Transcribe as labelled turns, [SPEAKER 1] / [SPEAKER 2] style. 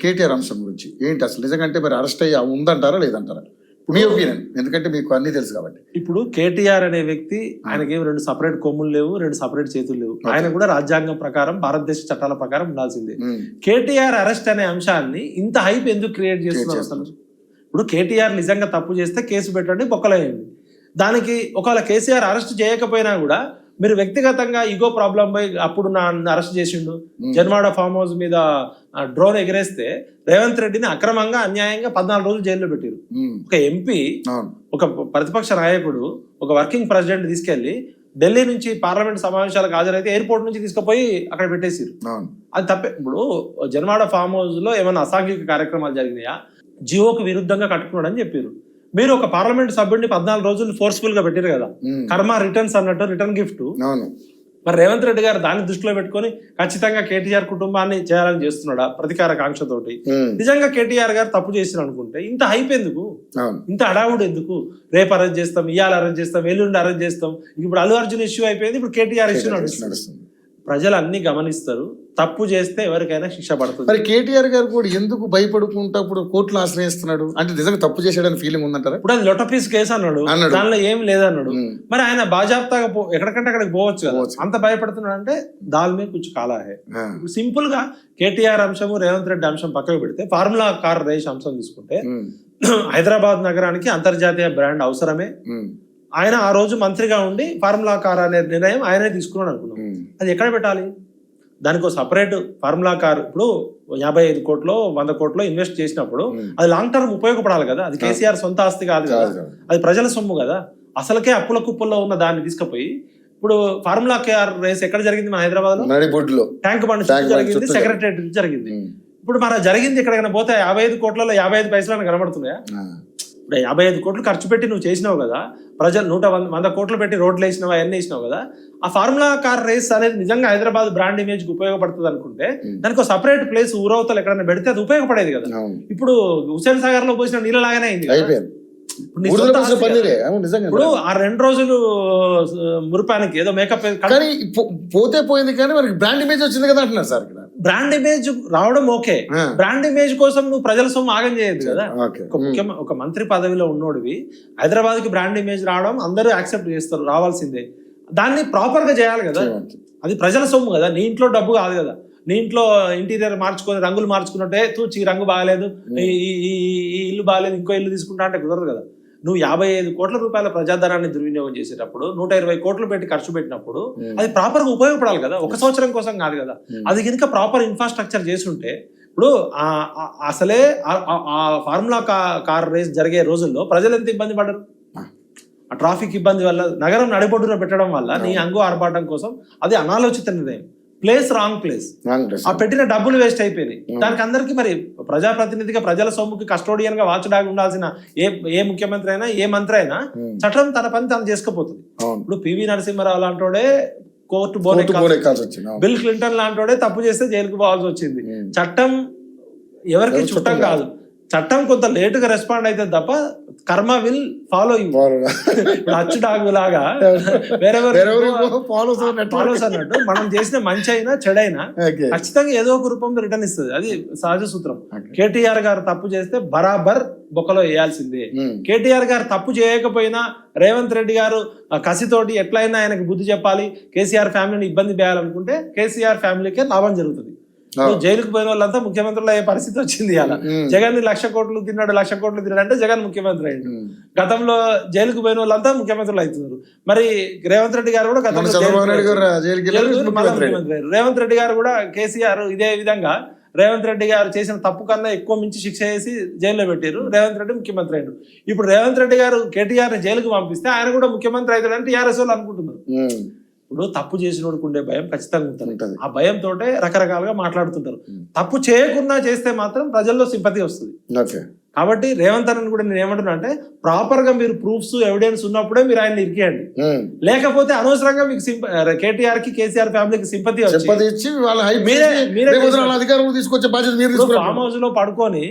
[SPEAKER 1] కేటీఆర్ అంశం గురించి ఏంటి అసలు నిజంగా మరి అరెస్ట్ అయ్యి ఉందంటారా లేదంటారా మీ ఒపీనియన్, ఎందుకంటే మీకు అన్ని తెలుసు కాబట్టి.
[SPEAKER 2] ఇప్పుడు కేటీఆర్ అనే వ్యక్తి ఆయనకేం రెండు సపరేట్ కొమ్ములు లేవు, రెండు సపరేట్ చేతులు లేవు. ఆయన కూడా రాజ్యాంగం ప్రకారం భారతదేశ చట్టాల ప్రకారం ఉండాల్సిందే. కేటీఆర్ అరెస్ట్ అనే అంశాన్ని ఇంత హైప్ ఎందుకు క్రియేట్ చేస్తున్నారు అసలు? ఇప్పుడు కేటీఆర్ నిజంగా తప్పు చేస్తే కేసు పెట్టండి, బొక్కలేయండి. దానికి ఒకవేళ కేసీఆర్ అరెస్ట్ చేయకపోయినా కూడా మీరు వ్యక్తిగతంగా ఈగో ప్రాబ్లం పోయి అప్పుడు నన్ను అరెస్ట్ చేసిండు, జన్వాడ ఫామ్ హౌస్ మీద డ్రోన్ ఎగిరేస్తే రేవంత్ రెడ్డిని అక్రమంగా అన్యాయంగా 14 రోజులు జైల్లో పెట్టారు. ఒక ఎంపీ, ఒక ప్రతిపక్ష నాయకుడు, ఒక వర్కింగ్ ప్రెసిడెంట్ తీసుకెళ్లి ఢిల్లీ నుంచి పార్లమెంట్ సమావేశాలకు హాజరైతే ఎయిర్పోర్ట్ నుంచి తీసుకుపోయి అక్కడ పెట్టేసారు. అది తప్పే. ఇప్పుడు జన్వాడ ఫామ్ హౌస్ లో ఏమైనా అసాంఘిక కార్యక్రమాలు జరిగినాయా? జియోకు విరుద్ధంగా కట్టుకున్నాడు అని చెప్పారు. మీరు ఒక పార్లమెంట్ సభ్యుడిని 14 రోజులు ఫోర్స్ఫుల్ గా పెట్టారు కదా, కర్మ రిటర్న్స్ అన్నట్టు, రిటర్న్ గిఫ్ట్. మరి రేవంత్ రెడ్డి గారు దాన్ని దృష్టిలో పెట్టుకుని ఖచ్చితంగా కేటీఆర్ కుటుంబాన్ని చేయాలని చేస్తున్నాడా ప్రతీకార కాంక్షతోటి? నిజంగా కేటీఆర్ గారు తప్పు చేసిన అనుకుంటే ఇంత హైప్ ఎందుకు, ఇంత అడావుడు ఎందుకు? రేపు అరెస్ట్ చేస్తాం, ఇవాళ అరెస్ట్ చేస్తాం, ఎల్లుండి అరెస్ట్ చేస్తాం. ఇప్పుడు అల్లు అర్జున్ ఇష్యూ అయిపోయింది, ఇప్పుడు కేటీఆర్ ఇష్యూ నడుస్తుంది. ప్రజలు అన్ని గమనిస్తారు. తప్పు చేస్తే ఎవరికైనా శిక్ష పడుతుంది.
[SPEAKER 1] మరి కేటీఆర్ గారు కూడా ఎందుకు భయపడుకుంటా ఇప్పుడు కోర్టును ఆశ్రయిస్తున్నాడు? అంటే నిజంగా తప్పు చేసాడని ఫీలింగ్ ఉందంటారా?
[SPEAKER 2] ఇప్పుడు అది లొటపీస్ కేసు అన్నాడు, దానిలో ఏం లేదన్నాడు. మరి ఆయన బాజాప్తాగా ఎక్కడికంటే అక్కడికి పోవచ్చు కదా. అంత భయపడుతున్నాడు అంటే దాల్ మీద కొంచెం కాలాహే. సింపుల్ గా కేటీఆర్ అంశము, రేవంత్ రెడ్డి అంశం పక్కకు పెడితే ఫార్ములా కార్ రేస్ అంశం తీసుకుంటే హైదరాబాద్ నగరానికి అంతర్జాతీయ బ్రాండ్ అవసరమే. ఆయన ఆ రోజు మంత్రిగా ఉండి ఫార్ములా కార్ అనే నిర్ణయం ఆయనే తీసుకున్నాడు అనుకున్నాం. అది ఎక్కడ పెట్టాలి? దానికి సపరేట్ ఫార్ములా కార్ ఇప్పుడు 55 కోట్లు 100 కోట్లు ఇన్వెస్ట్ చేసినప్పుడు అది లాంగ్ టర్మ్ ఉపయోగపడాలి కదా. అది కేసీఆర్ సొంత ఆస్తి కాదు కదా, అది ప్రజల సొమ్ము కదా. అసలుకే అప్పుల కుప్పల్లో ఉన్న దాన్ని తీసుకుపోయి ఇప్పుడు ఫార్ములా కార్ రేస్ ఎక్కడ జరిగింది? మన హైదరాబాద్ లో ట్యాంక్ బండ్ జరిగింది, సెక్రటరేట్ జరిగింది. ఇప్పుడు మన జరిగింది ఎక్కడికైనా పోతే 55 కోట్లలో 55 పైసలు కనబడుతున్నాయా? ఇప్పుడు 55 కోట్లు ఖర్చు పెట్టి నువ్వు చేసినావు కదా, ప్రజలు 100 కోట్లు పెట్టి రోడ్లు వేసినావు, అవన్నీ వేసినావు కదా. ఆ ఫార్ములా కార్ రేస్ అనేది నిజంగా హైదరాబాద్ బ్రాండ్ ఇమేజ్ కి ఉపయోగపడుతుంది అనుకుంటే దానికి ఒక సపరేట్ ప్లేస్ ఊరవతలు ఎక్కడైనా పెడితే అది ఉపయోగపడేది కదా. ఇప్పుడు హుస్సేన్ సాగర్ లో పోసిన నీళ్ళలాగానే అయింది. ఇప్పుడు ఆ 2 రోజులు మురిపానికి ఏదో మేకప్
[SPEAKER 1] పోతే పోయింది, కానీ మనకి బ్రాండ్ ఇమేజ్ వచ్చింది కదా అంటున్నారు సార్.
[SPEAKER 2] బ్రాండ్ ఇమేజ్ రావడం ఓకే, బ్రాండ్ ఇమేజ్ కోసం నువ్వు ప్రజల సొమ్ము ఆగం చేయదు కదా. ఒక మంత్రి పదవిలో ఉన్నోడివి హైదరాబాద్ కి బ్రాండ్ ఇమేజ్ రావడం అందరూ యాక్సెప్ట్ చేస్తారు, రావాల్సిందే. దాన్ని ప్రాపర్ గా చేయాలి కదా. అది ప్రజల సొమ్ము కదా, నీ ఇంట్లో డబ్బు కాదు కదా. నీ ఇంట్లో ఇంటీరియర్ మార్చుకొని రంగులు మార్చుకున్నట్టే తూచి రంగు బాగాలేదు, ఈ ఇల్లు బాగాలేదు, ఇంకో ఇల్లు తీసుకుంటా అంటే కుదరదు కదా. నువ్వు 55 కోట్ల రూపాయల ప్రజాధనాన్ని దుర్వినియోగం చేసేటప్పుడు 120 కోట్లు పెట్టి ఖర్చు పెట్టినప్పుడు అది ప్రాపర్ గా ఉపయోగపడాలి కదా, ఒక సంవత్సరం కోసం కాదు కదా. అది కనుక ప్రాపర్ ఇన్ఫ్రాస్ట్రక్చర్ చేస్తుంటే ఇప్పుడు అసలే ఆ ఫార్ములా కార్ రేస్ జరిగే రోజుల్లో ప్రజలు ఎంత ఇబ్బంది పడరు? ఆ ట్రాఫిక్ ఇబ్బంది వల్ల, నగరం నడిబొడ్డున పెట్టడం వల్ల నీ అంగు ఆర్భాటం కోసం అది అనాలోచిత నిర్ణయం. Place wrong place. ఆ పెట్టిన డబ్బులు వేస్ట్ అయిపోయినాయి. దానికి అందరికి మరి ప్రజాప్రతినిధిగా ప్రజల సొమ్ముకి కస్టోడియన్ గా వాచడాగా ఉండాల్సిన ఏ ముఖ్యమంత్రి అయినా ఏ మంత్రి అయినా చట్టం తన పని తను చేసుకుపోతుంది. ఇప్పుడు పివి నరసింహారావు లాంటోడే కోర్టు బిల్ క్లింటన్ లాంటోడే తప్పు చేస్తే జైలుకు పోవాల్సి వచ్చింది. చట్టం ఎవరికి చుట్టం కాదు. చట్టం కొంత లేటుగా రెస్పాండ్ అయితే తప్ప కర్మ విల్ ఫాలో యూ. అచ్చు డాగు లాగా ఫాలోస్ అన్నట్టు మనం చేసిన మంచి అయినా చెడైనా ఖచ్చితంగా ఏదో ఒక రూపంలో రిటర్న్ ఇస్తుంది. అది సహజ సూత్రం. కేటీఆర్ గారు తప్పు చేస్తే బరాబర్ బొక్కలో వేయాల్సిందే. కేటీఆర్ గారు తప్పు చేయకపోయినా రేవంత్ రెడ్డి గారు కసితోటి ఎట్లయినా ఆయనకు బుద్ధి చెప్పాలి, కేసీఆర్ ఫ్యామిలీని ఇబ్బంది చేయాలనుకుంటే కేసీఆర్ ఫ్యామిలీకే లాభం జరుగుతుంది. జైలుకు పోయిన వాళ్ళంతా ముఖ్యమంత్రులు అయ్యే పరిస్థితి వచ్చింది. అలా జగన్ 1,00,000 కోట్లు తిన్నాడు, 1,00,000 కోట్లు తిన్నాడు అంటే జగన్ ముఖ్యమంత్రి అయ్యాడు. గతంలో జైలుకు పోయిన వాళ్ళంతా ముఖ్యమంత్రులు అవుతున్నారు. మరి రేవంత్ రెడ్డి గారు కూడా గతంలో ముఖ్యమంత్రి. రేవంత్ రెడ్డి గారు కూడా కేసీఆర్ ఇదే విధంగా రేవంత్ రెడ్డి గారు చేసిన తప్పు కన్నా ఎక్కువ మించి శిక్ష చేసి జైల్లో పెట్టారు. రేవంత్ రెడ్డి ముఖ్యమంత్రి అయ్యాడు. ఇప్పుడు రేవంత్ రెడ్డి గారు కేటీఆర్ ని జైలుకు పంపిస్తే ఆయన కూడా ముఖ్యమంత్రి అవుతాడని టీఆర్ఎస్ వాళ్ళు అనుకుంటున్నారు. ఇప్పుడు తప్పు చేసినోడికి ఉండే భయం ఖచ్చితంగా ఉంటుంది. ఆ భయంతో రకరకాలుగా మాట్లాడుతుంటారు. తప్పు చేయకుండా చేస్తే మాత్రం ప్రజల్లో సింపతి వస్తుంది. కాబట్టి రేవంత్ అన్న కూడా నేను ఏమంటున్నా అంటే ప్రాపర్ గా మీరు ప్రూఫ్స్ ఎవిడెన్స్ ఉన్నప్పుడే మీరు ఆయన ఇరికేయండి. లేకపోతే అనవసరంగా మీకు కేటీఆర్ కి కేసీఆర్ ఫ్యామిలీకి సింపతి వచ్చి ఫామ్ హౌస్ లో పడుకొని